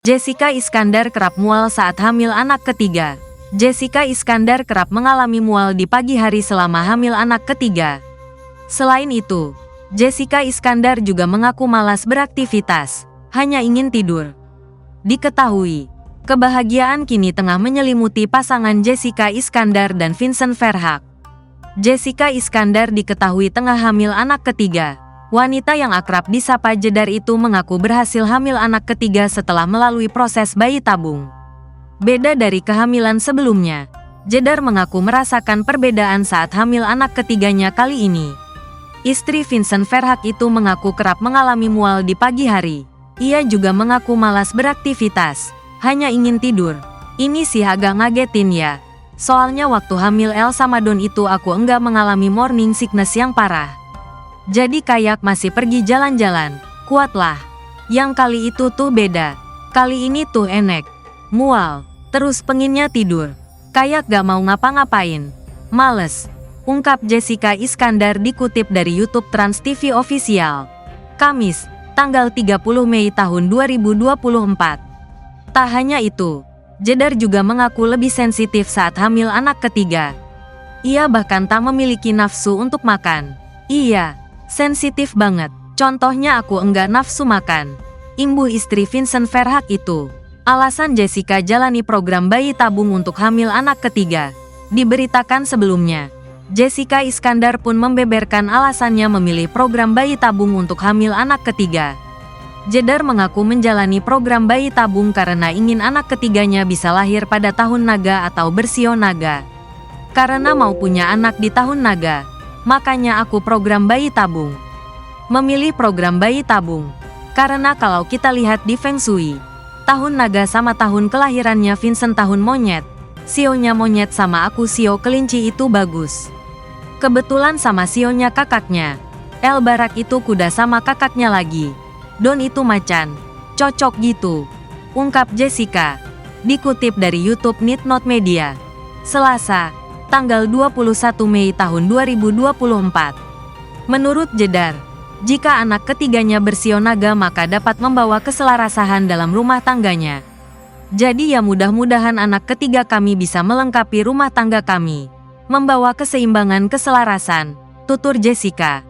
Jessica Iskandar kerap mual saat hamil anak ketiga. Jessica Iskandar kerap mengalami mual di pagi hari selama hamil anak ketiga. Selain itu, Jessica Iskandar juga mengaku malas beraktivitas, hanya ingin tidur. Diketahui, kebahagiaan kini tengah menyelimuti pasangan Jessica Iskandar dan Vincent Verhaeghe. Jessica Iskandar diketahui tengah hamil anak ketiga. Wanita yang akrab disapa Jedar itu mengaku berhasil hamil anak ketiga setelah melalui proses bayi tabung. Beda dari kehamilan sebelumnya, Jedar mengaku merasakan perbedaan saat hamil anak ketiganya kali ini. Istri Vincent Verhaeghe itu mengaku kerap mengalami mual di pagi hari. Ia juga mengaku malas beraktivitas, hanya ingin tidur. Ini sih agak ngagetin ya. Soalnya waktu hamil Elsa Madon itu aku enggak mengalami morning sickness yang parah. Jadi kayak masih pergi jalan-jalan, kuatlah. Yang kali itu tuh beda. Kali ini tuh enek. Mual, terus pengennya tidur. Kayak gak mau ngapa-ngapain. Males, ungkap Jessica Iskandar dikutip dari YouTube Trans TV Official. Kamis, tanggal 30 Mei tahun 2024. Tak hanya itu, Jedar juga mengaku lebih sensitif saat hamil anak ketiga. Ia bahkan tak memiliki nafsu untuk makan. Iya, sensitif banget. Contohnya aku enggak nafsu makan. Imbuh istri Vincent Verhaeghe itu. Alasan Jessica jalani program bayi tabung untuk hamil anak ketiga. Diberitakan sebelumnya, Jessica Iskandar pun membeberkan alasannya memilih program bayi tabung untuk hamil anak ketiga. Jedar mengaku menjalani program bayi tabung karena ingin anak ketiganya bisa lahir pada tahun naga atau bersio naga. Karena mau punya anak di tahun naga, makanya aku program bayi tabung. Memilih program bayi tabung, karena kalau kita lihat di Feng Shui, tahun naga sama tahun kelahirannya Vincent tahun monyet, sionya monyet sama aku sio kelinci itu bagus. Kebetulan sama sionya kakaknya, El Barak itu kuda sama kakaknya lagi, Don itu macan, cocok gitu, ungkap Jessica. Dikutip dari YouTube Nitnot Media. Selasa, tanggal 21 Mei tahun 2024. Menurut Jedar, jika anak ketiganya bersio naga maka dapat membawa keselarasan dalam rumah tangganya. Jadi ya mudah-mudahan anak ketiga kami bisa melengkapi rumah tangga kami, membawa keseimbangan keselarasan, tutur Jessica.